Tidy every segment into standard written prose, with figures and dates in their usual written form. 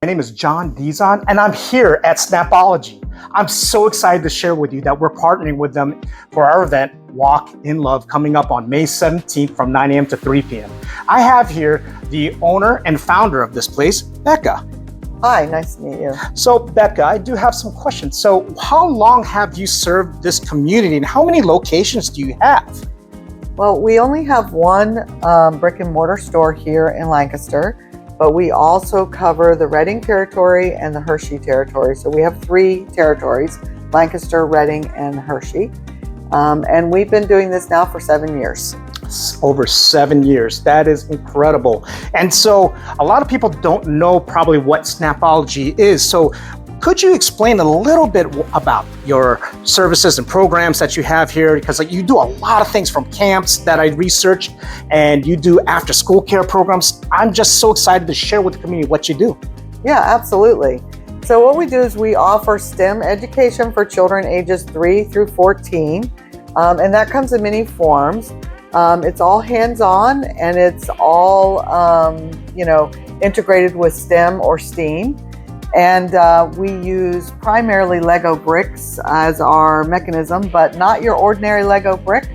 My name is John Dizon, and I'm here at Snapology. I'm so excited to share with you that we're partnering with them for our event, Walk in Love, coming up on May 17th from 9 a.m. to 3 p.m. I have here the owner and founder of this place, Becka. Hi, nice to meet you. So, Becka, I do have some questions. So, how long have you served this community, and how many locations do you have? Well, we only have one brick and mortar store here in Lancaster, but we also cover the Reading territory and the Hershey territory. So we have 3 territories, Lancaster, Reading, and Hershey. And we've been doing this now for 7 years. Over 7 years. That is incredible. And so a lot of people don't know probably what Snapology is. So could you explain a little bit about your services and programs that you have here? Because you do a lot of things, from camps that I researched, and you do after school care programs. I'm just so excited to share with the community what you do. Yeah, absolutely. So what we do is we offer STEM education for children ages 3 through 14. And that comes in many forms. It's all hands-on, and it's all, integrated with STEM or STEAM. And we use primarily Lego bricks as our mechanism, but not your ordinary Lego brick.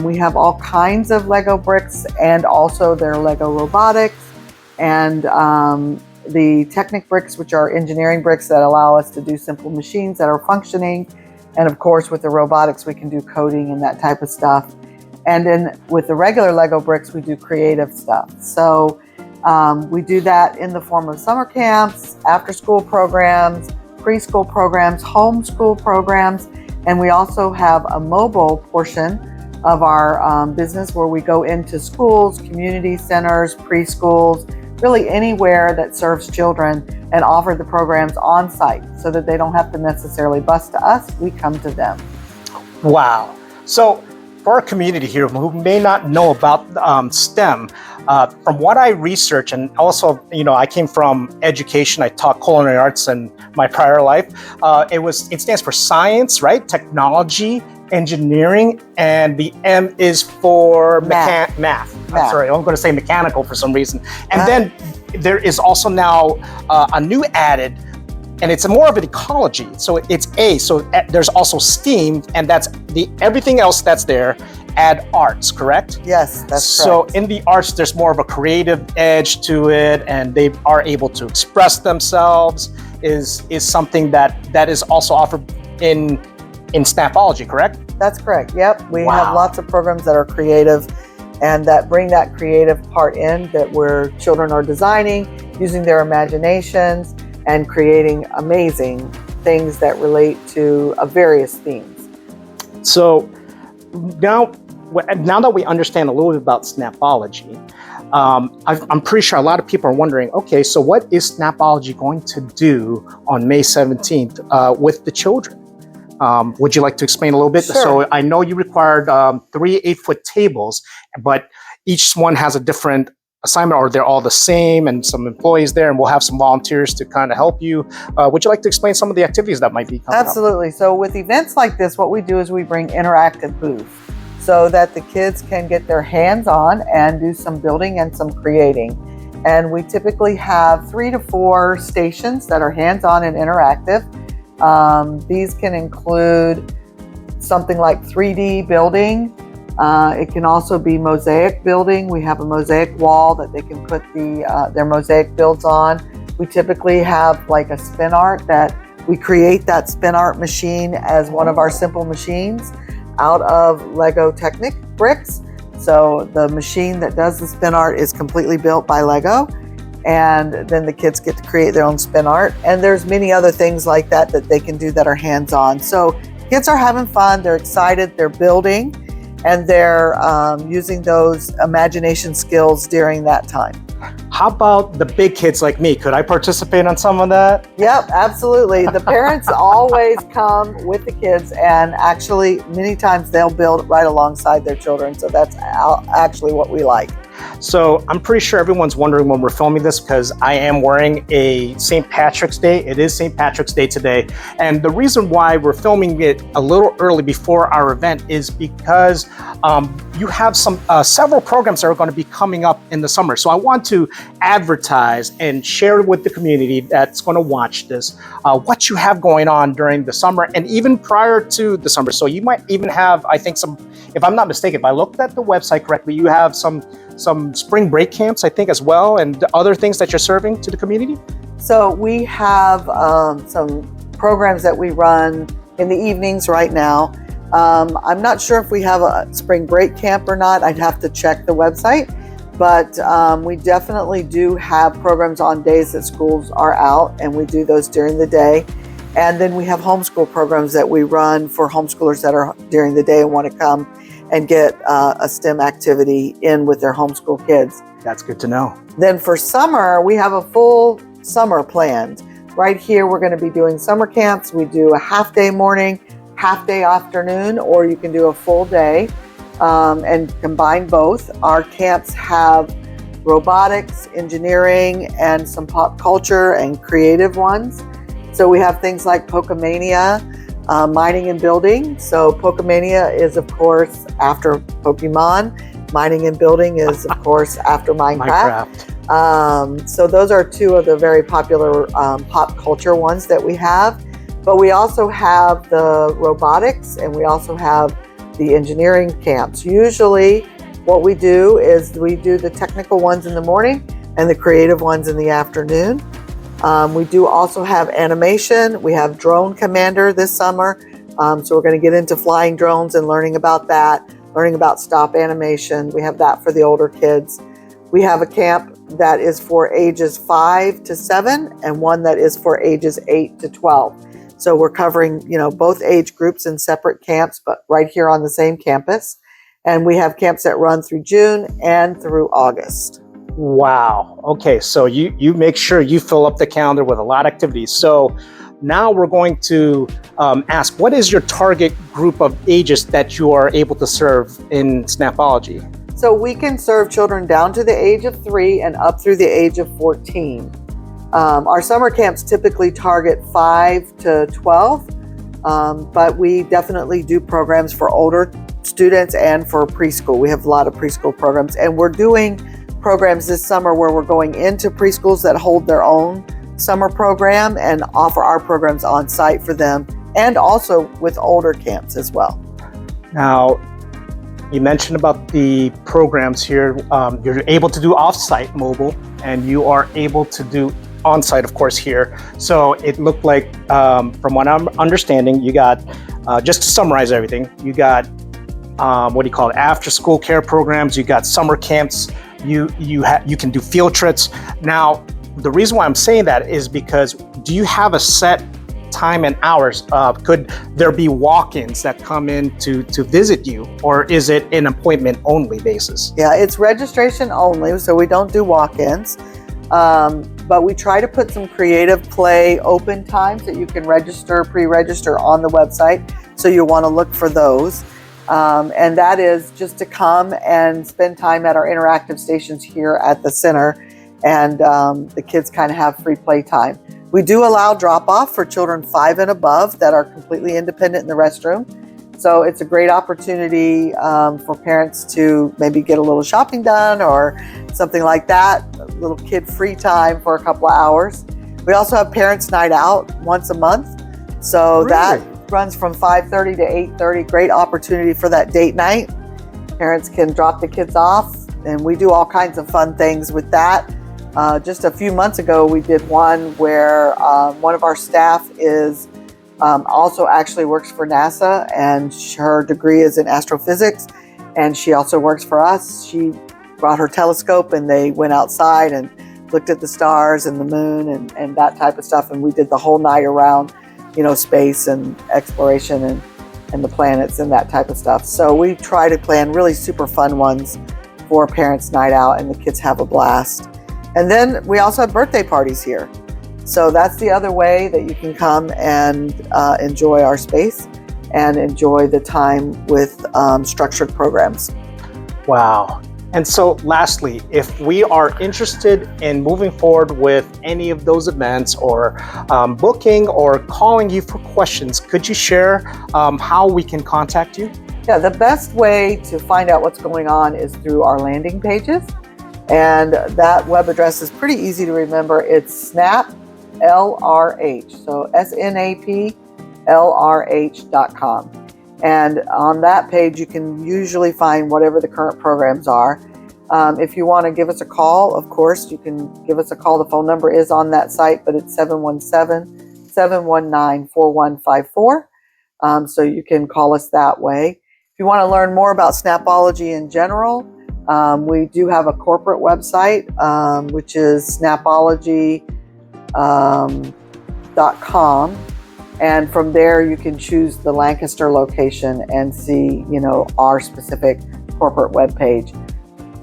We have all kinds of Lego bricks, and also their Lego robotics, and the Technic bricks, which are engineering bricks that allow us to do simple machines that are functioning. And of course, with the robotics, we can do coding and that type of stuff. And then with the regular Lego bricks, we do creative stuff. So we do that in the form of summer camps, after-school programs, preschool programs, homeschool programs, and we also have a mobile portion of our business where we go into schools, community centers, preschools, really anywhere that serves children, and offer the programs on site so that they don't have to necessarily bus to us. We come to them. Wow. So for our community here who may not know about STEM, from what I research, and also, I came from education. I taught culinary arts in my prior life. It stands for science, right? Technology, engineering, and the M is for math. I'm sorry, I'm going to say mechanical for some reason. And then there is also now a new added, and it's more of an ecology. So it's A. So there's also STEAM, and that's everything else that's there. Add arts, correct? Yes, that's so correct. In the arts, there's more of a creative edge to it, and they are able to express themselves. Is something that is also offered in Snapology, correct? That's correct. Yep, we have lots of programs that are creative and that bring that creative part in, that where children are designing, using their imaginations, and creating amazing things that relate to various themes. So now that we understand a little bit about Snapology, I'm pretty sure a lot of people are wondering, okay, so what is Snapology going to do on May 17th with the children? Would you like to explain a little bit? Sure. So I know you required 3 8-foot tables, but each one has a different assignment, or they're all the same, and some employees there, and we'll have some volunteers to kind of help you. Would you like to explain some of the activities that might be coming up? Absolutely. So with events like this, what we do is we bring interactive booths so that the kids can get their hands on and do some building and some creating. And we typically have 3 to 4 stations that are hands-on and interactive. These can include something like 3D building. It can also be mosaic building. We have a mosaic wall that they can put their mosaic builds on. We typically have like a spin art that we create that spin art machine as one of our simple machines out of Lego Technic bricks. So the machine that does the spin art is completely built by Lego. And then the kids get to create their own spin art. And there's many other things like that they can do that are hands-on. So kids are having fun, they're excited, they're building, and they're using those imagination skills during that time. How about the big kids like me? Could I participate on some of that? Yep, absolutely. The parents always come with the kids, and actually many times they'll build right alongside their children. So that's actually what we like. So I'm pretty sure everyone's wondering when we're filming this because I am wearing a St. Patrick's Day. It is St. Patrick's Day today. And the reason why we're filming it a little early before our event is because you have several programs that are going to be coming up in the summer. So I want to advertise and share with the community that's going to watch this what you have going on during the summer and even prior to the summer. So you might even have, I think, some, if I'm not mistaken, if I looked at the website correctly, you have some spring break camps, I think, as well, and other things that you're serving to the community? So we have some programs that we run in the evenings right now. I'm not sure if we have a spring break camp or not. I'd have to check the website, but we definitely do have programs on days that schools are out, and we do those during the day. And then we have homeschool programs that we run for homeschoolers that are during the day and want to come and get a STEM activity in with their homeschool kids. That's good to know. Then for summer, we have a full summer planned. Right here, we're going to be doing summer camps. We do a half-day morning, half-day afternoon, or you can do a full day and combine both. Our camps have robotics, engineering, and some pop culture and creative ones. So we have things like Pokemania, mining and building. So Pokemania is, of course, after Pokemon. Mining and building is, of course, after Minecraft. So those are two of the very popular pop culture ones that we have. But we also have the robotics, and we also have the engineering camps. Usually what we do is we do the technical ones in the morning and the creative ones in the afternoon. We do also have animation. We have Drone Commander this summer. So we're going to get into flying drones and learning about that, learning about stop animation. We have that for the older kids. We have a camp that is for ages 5 to 7 and one that is for ages 8 to 12. So we're covering, both age groups in separate camps, but right here on the same campus. And we have camps that run through June and through August. Wow. Okay, so you make sure you fill up the calendar with a lot of activities. So now we're going to ask, what is your target group of ages that you are able to serve in Snapology? So we can serve children down to the age of 3 and up through the age of 14. Our summer camps typically target 5 to 12, but we definitely do programs for older students and for preschool. We have a lot of preschool programs, and we're doing programs this summer where we're going into preschools that hold their own summer program and offer our programs on site for them, and also with older camps as well. Now, you mentioned about the programs here. You're able to do off-site mobile, and you are able to do on-site, of course, here. So it looked like, from what I'm understanding, you got, just to summarize everything, you got, after-school care programs, you got summer camps, you can do field trips. Now, the reason why I'm saying that is because, do you have a set time and hours? Could there be walk-ins that come in to visit you, or is it an appointment only basis? Yeah, it's registration only, so we don't do walk-ins. But we try to put some creative play open times that you can pre-register on the website. So you'll want to look for those. And that is just to come and spend time at our interactive stations here at the center. And the kids kind of have free play time. We do allow drop-off for children 5 and above that are completely independent in the restroom. So it's a great opportunity for parents to maybe get a little shopping done or something like that, a little kid free time for a couple of hours. We also have Parents' Night Out once a month. So Really? That runs from 5:30 to 8:30. Great opportunity for that date night. Parents can drop the kids off, and we do all kinds of fun things with that. Just a few months ago, we did one where one of our staff is also actually works for NASA, and her degree is in astrophysics, and she also works for us. She brought her telescope, and they went outside and looked at the stars and the moon and that type of stuff, and we did the whole night around, space and exploration and the planets and that type of stuff. So we try to plan really super fun ones for Parents' Night Out, and the kids have a blast. And then we also have birthday parties here. So that's the other way that you can come and enjoy our space and enjoy the time with structured programs. Wow. And so lastly, if we are interested in moving forward with any of those events or booking or calling you for questions, could you share how we can contact you? Yeah, the best way to find out what's going on is through our landing pages. And that web address is pretty easy to remember. It's SNAPLRH, so SNAPLRH.com. And on that page, you can usually find whatever the current programs are. If you want to give us a call, of course, you can give us a call. The phone number is on that site, but it's 717-719-4154. So you can call us that way. If you want to learn more about Snapology in general, we do have a corporate website, which is snapology.com. And from there, you can choose the Lancaster location and see, our specific corporate webpage.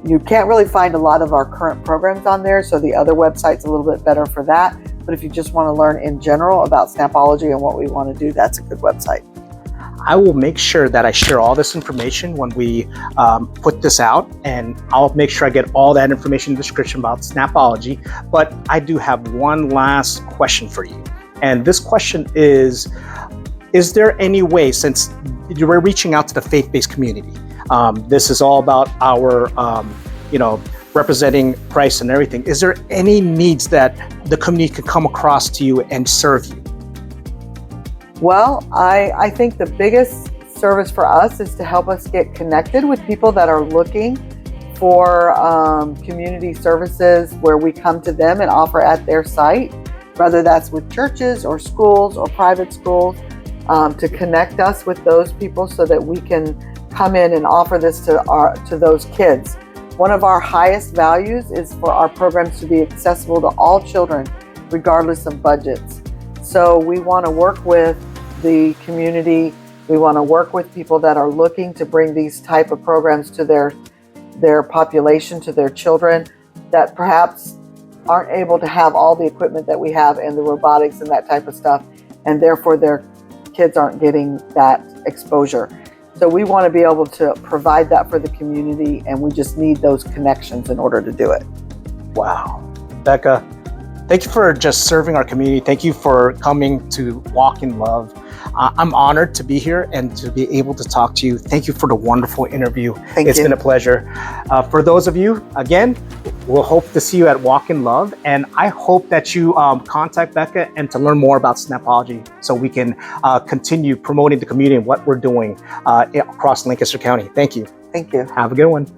You can't really find a lot of our current programs on there, so the other website's a little bit better for that. But if you just want to learn in general about Snapology and what we want to do, that's a good website. I will make sure that I share all this information when we put this out, and I'll make sure I get all that information in the description about Snapology. But I do have one last question for you. And this question is there any way, since you're reaching out to the faith-based community, this is all about our, representing Christ and everything. Is there any needs that the community could come across to you and serve you? Well, I think the biggest service for us is to help us get connected with people that are looking for community services where we come to them and offer at their site, whether that's with churches or schools or private schools, to connect us with those people so that we can come in and offer this to those kids. One of our highest values is for our programs to be accessible to all children, regardless of budgets. So we want to work with the community. We want to work with people that are looking to bring these type of programs to their population, to their children that perhaps aren't able to have all the equipment that we have and the robotics and that type of stuff, and therefore their kids aren't getting that exposure. So we want to be able to provide that for the community, and we just need those connections in order to do it. Wow. Becka, thank you for just serving our community. Thank you for coming to Walk in Love. I'm honored to be here and to be able to talk to you. Thank you for the wonderful interview. It's been a pleasure. For those of you, again, we'll hope to see you at Walk in Love. And I hope that you contact Becka and to learn more about Snapology so we can continue promoting the community and what we're doing across Lancaster County. Thank you. Thank you. Have a good one.